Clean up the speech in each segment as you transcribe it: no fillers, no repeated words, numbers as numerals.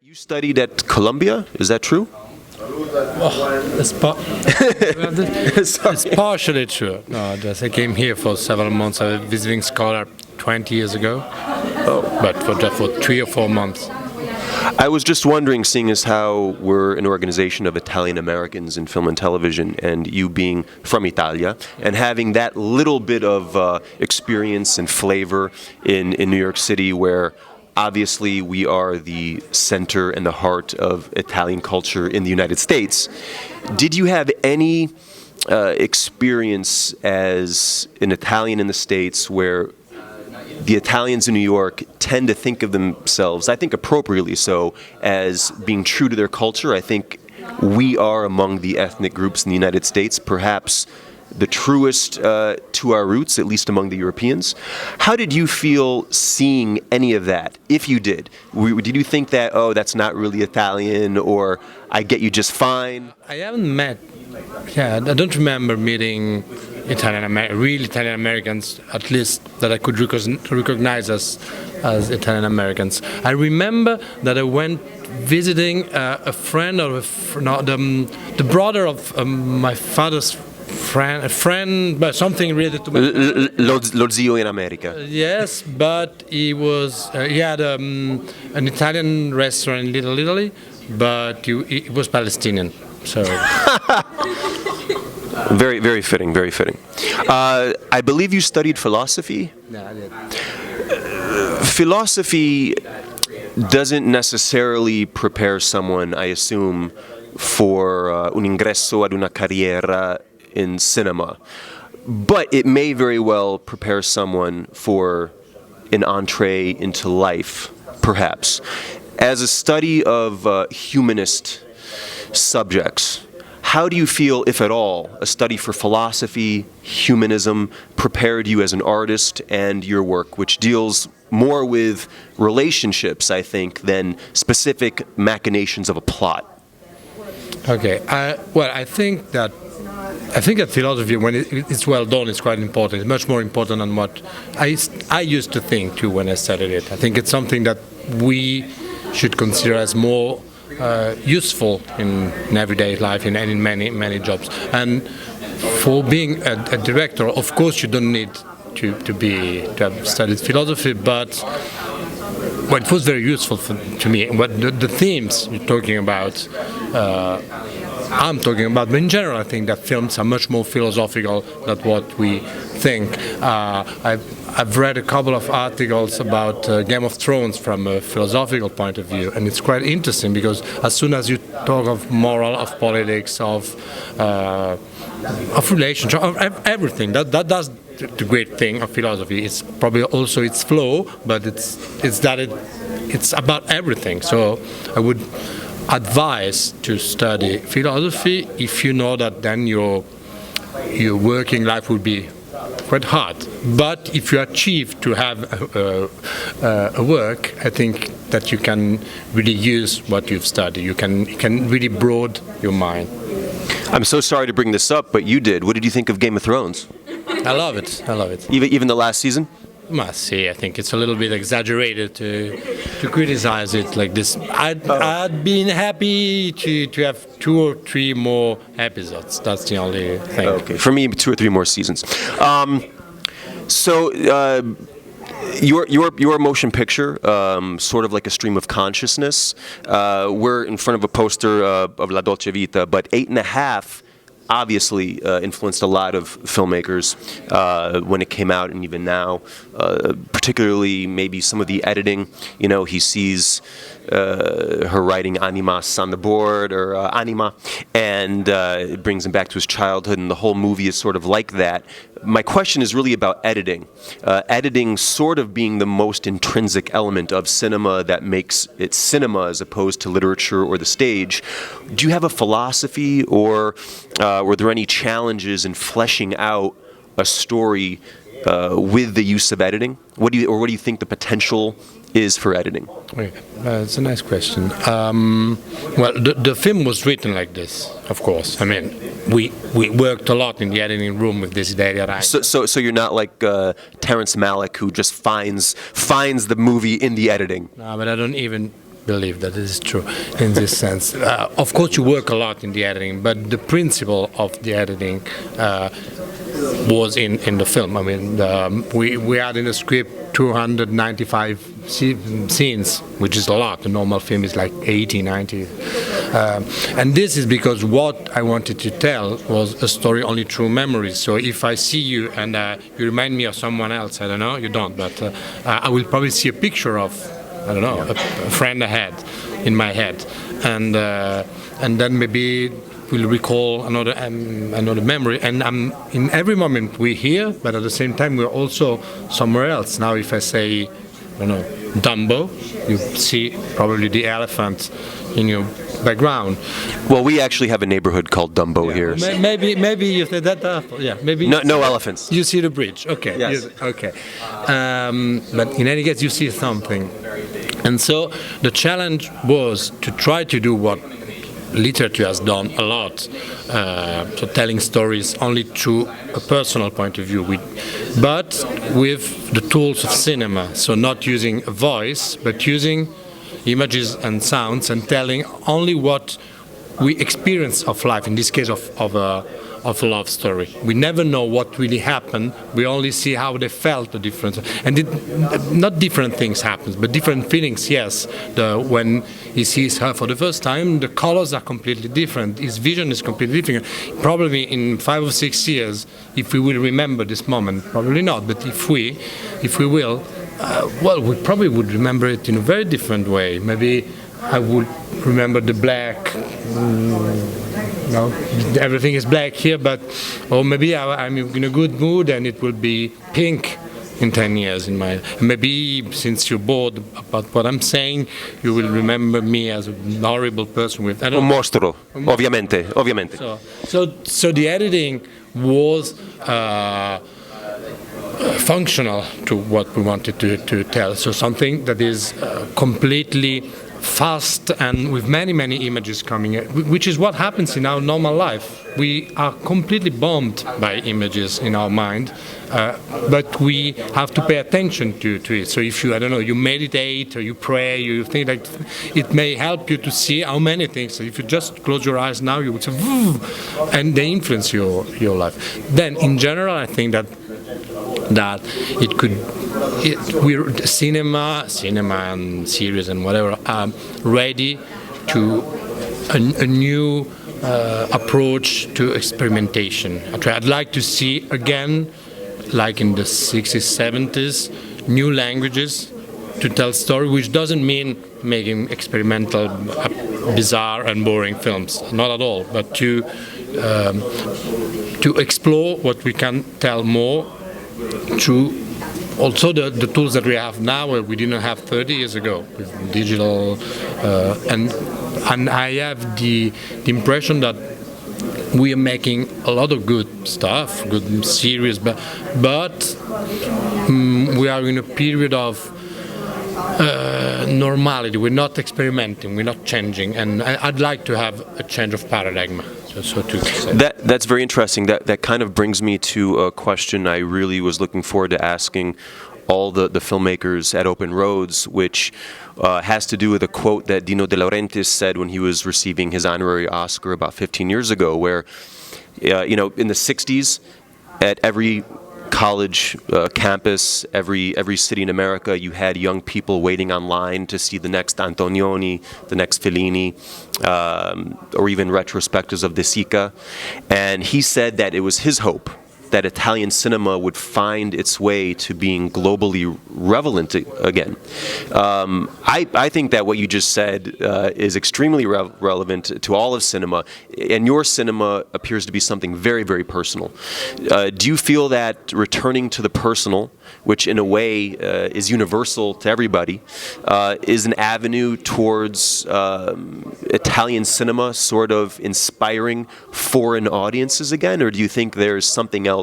You studied at Columbia, is that true? It's partially true. No, I came here for several months. I was a visiting scholar 20 years ago, but just for 3 or 4 months. I was just wondering, seeing as how we're an organization of Italian Americans in film and television, and you being from Italia, and having that little bit of experience and flavor in New York City, where obviously we are the center and the heart of Italian culture in the United States. Did you have any experience as an Italian in the States where the Italians in New York tend to think of themselves, I think appropriately so, as being true to their culture? I think we are among the ethnic groups in the United States, perhaps the truest to our roots, at least among the Europeans. How did you feel seeing any of that, if you did? Did you think that, oh, that's not really Italian, or I get you just fine? I haven't met, I don't remember meeting real Italian Americans, at least that I could recognize as Italian Americans. I remember that I went visiting a friend, or the brother of my father's friend, but something related to Lo zio in America. Yes, but he had an Italian restaurant in Little Italy, but he was Palestinian. So very, very fitting. Very fitting. I believe you studied philosophy. Yeah, I did. Philosophy doesn't necessarily prepare someone, I assume, for un ingresso ad una carriera in cinema, but it may very well prepare someone for an entree into life, perhaps. As a study of humanist subjects, how do you feel, if at all, a study for philosophy, humanism, prepared you as an artist and your work, which deals more with relationships, I think, than specific machinations of a plot? Okay, I think that philosophy, when it's well done, is quite important. It's much more important than what I used to think too when I studied it. I think it's something that we should consider as more useful in everyday life, in many jobs. And for being a director, of course, you don't need to have studied philosophy, but it was very useful to me. What the themes you're talking about, I'm talking about, but in general, I think that films are much more philosophical than what we think. I've read a couple of articles about Game of Thrones from a philosophical point of view, and it's quite interesting because as soon as you talk of moral, of politics, of relationship, of everything, that's the great thing of philosophy. It's probably also its flow, but it's about everything. So I would advise to study philosophy if you know that then your working life will be quite hard. But if you achieve to have a work, I think that you can really use what you've studied. You can really broaden your mind. I'm so sorry to bring this up, but you did. What did you think of Game of Thrones? I love it. Even the last season? Must see. I think it's a little bit exaggerated to criticize it like this. I'd been happy to have 2 or 3 more episodes. That's the only thing. Okay, for me, 2 or 3 more seasons. Your motion picture, sort of like a stream of consciousness. We're in front of a poster of La Dolce Vita, but 8.5 obviously influenced a lot of filmmakers when it came out, and even now, particularly maybe some of the editing. You know, he sees her writing animas on the board, or anima, and it brings him back to his childhood, and the whole movie is sort of like that. My question is really about editing. Editing sort of being the most intrinsic element of cinema that makes it cinema as opposed to literature or the stage. Do you have a philosophy, or were there any challenges in fleshing out a story with the use of editing? What do you think the potential is for editing? It's a nice question. Well, the film was written like this, of course. I mean, we worked a lot in the editing room with this idea. So you're not like Terrence Malick, who just finds the movie in the editing. No, but I don't even believe that this is true in this sense. Of course, you work a lot in the editing, but the principle of the editing was in the film. I mean, we had in the script 295 scenes, which is a lot. The normal film is like 80, 90. And this is because what I wanted to tell was a story only through memories. So if I see you and you remind me of someone else, I don't know, you don't, but I will probably see a picture of, I don't know, a friend I had in my head. And then maybe we'll recall another memory. And in every moment we're here, but at the same time we're also somewhere else. Now if I say, I don't know, Dumbo, you see probably the elephant in your background. Well, we actually have a neighborhood called Dumbo here. Maybe you said that. Yeah, maybe. No elephants. You see the bridge. Okay. Yes. Okay. But in any case, you see something, and so the challenge was to try to do what literature has done a lot, so telling stories only through a personal point of view, but with the tools of cinema, so not using a voice, but using images and sounds and telling only what we experience of life, in this case of a love story. We never know what really happened, we only see how they felt the difference. And not different things happen, but different feelings, yes. When he sees her for the first time, the colors are completely different, his vision is completely different. Probably in 5 or 6 years, if we will remember this moment, probably not, but if we will, we probably would remember it in a very different way. Maybe I would remember the black, everything is black here, or maybe I'm in a good mood and it will be pink in 10 years in my. Maybe since you're bored about what I'm saying, you will remember me as a horrible person with. Un mostro, ovviamente. So the editing was functional to what we wanted to tell. So something that is completely fast and with many images coming in, which is what happens in our normal life. We are completely bombed by images in our mind, but we have to pay attention to it. So if you, I don't know, you meditate or you pray, you think that it may help you to see how many things. So if you just close your eyes now, you would say, and they influence your life. Then in general, I think that it could, we're cinema and series and whatever are ready to a new approach to experimentation. I'd like to see again, like in the 60s, 70s, new languages to tell story, which doesn't mean making experimental, bizarre and boring films, not at all, but to explore what we can tell more through also the tools that we have now, we didn't have 30 years ago with digital, and I have the impression that we are making a lot of good stuff, good series, but we are in a period of normality. We're not experimenting, we're not changing, and I'd like to have a change of paradigm. So to say. That's very interesting. That kind of brings me to a question I really was looking forward to asking all the filmmakers at Open Roads, which has to do with a quote that Dino De Laurentiis said when he was receiving his honorary Oscar about 15 years ago, where, in the 60s, at every college campus, every city in America, you had young people waiting online to see the next Antonioni, the next Fellini, or even retrospectives of De Sica. And he said that it was his hope that Italian cinema would find its way to being globally relevant again. I think that what you just said is extremely relevant to all of cinema, and your cinema appears to be something very, very personal. Do you feel that returning to the personal, which in a way is universal to everybody, is an avenue towards Italian cinema sort of inspiring foreign audiences again, or do you think there's something else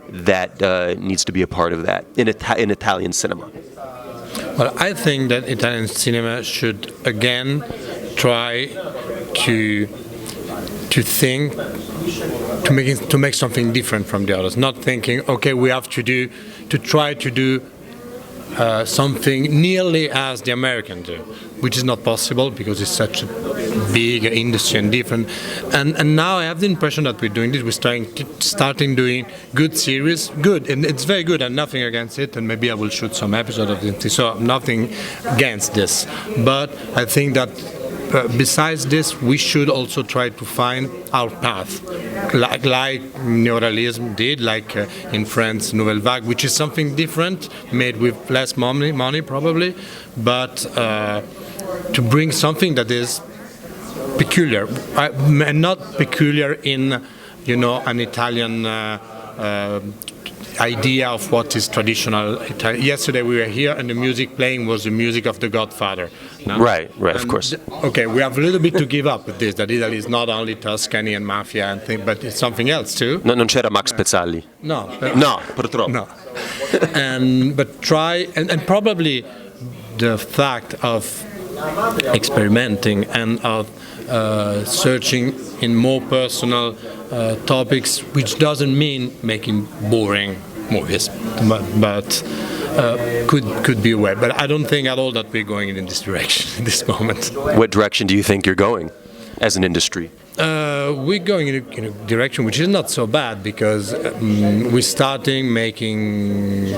that needs to be a part of that in Italian cinema? Well, I think that Italian cinema should again try to think, to make something different from the others. Not thinking, okay, we have to try to do something nearly as the American do, which is not possible because it's such a big industry and different. And now I have the impression that we're doing this. We're starting doing good series, good, and it's very good, and nothing against it. And maybe I will shoot some episode of it. So nothing against this, but I think that. Besides this, we should also try to find our path, like neorealism did, like in France, Nouvelle Vague, which is something different, made with less money probably, but to bring something that is peculiar, and not peculiar in, an Italian idea of what is traditional Italian. Yesterday we were here and the music playing was the music of The Godfather. No? Right, of course. Okay, we have a little bit to give up with this, that Italy is not only Tuscany and mafia and things, but it's something else too. No, non c'era Max Pezzali? No. No, purtroppo. No. But try, and probably the fact of experimenting and of searching in more personal topics, which doesn't mean making boring movies, but could be a way. But I don't think at all that we're going in this direction at this moment. What direction do you think you're going as an industry? We're going in a direction which is not so bad because we're starting making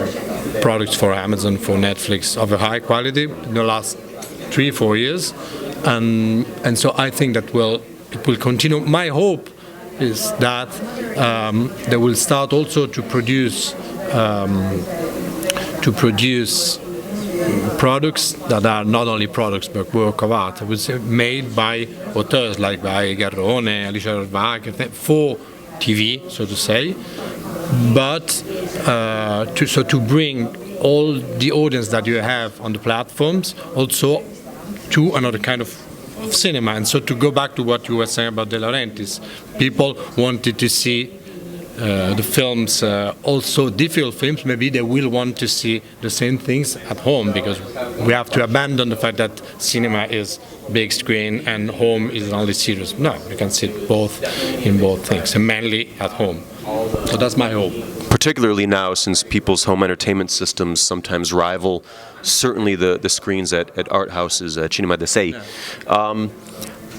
products for Amazon, for Netflix of a high quality in the last 3-4 years, and so I think that it will continue. My hope is that they will start also to produce products that are not only products but work of art. I would say made by authors like by Garrone, Alicia Rohrwacher, for TV, so to say, but to bring all the audience that you have on the platforms also to another kind of cinema. And so to go back to what you were saying about De Laurentiis, people wanted to see the films, also difficult films. Maybe they will want to see the same things at home, because we have to abandon the fact that cinema is big screen and home is only serious. No, you can see both in both things, and mainly at home. So that's my hope. Particularly now, since people's home entertainment systems sometimes rival certainly the screens at art houses, Cinema de Sei.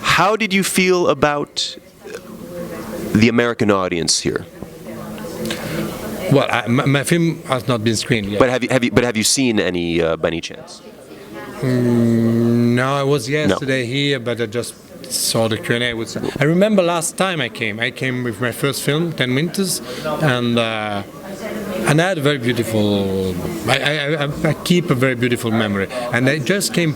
How did you feel about the American audience here? Well, my film has not been screened yet. But have you seen any by any chance? No, I was yesterday here, but I just saw the Q&A. I remember last time I came with my first film, 10 Winters, and I had a very beautiful. I keep a very beautiful memory, and I just came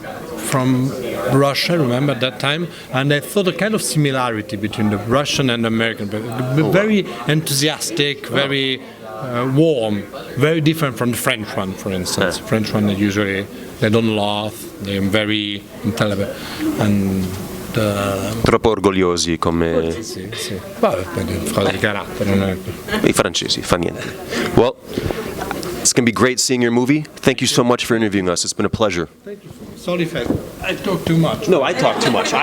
from Russia, remember at that time, and I thought a kind of similarity between the Russian and American, very enthusiastic, very warm, very different from the French one, for instance. French one, they don't laugh, they're very intelligent, and troppo orgogliosi come sì. Vabbè, frase di carattere, non è... I francesi, fa niente. Well, it's going to be great seeing your movie. Thank you so much for interviewing us. It's been a pleasure. Thank you. Sorry if I talk too much. No, I talk too much.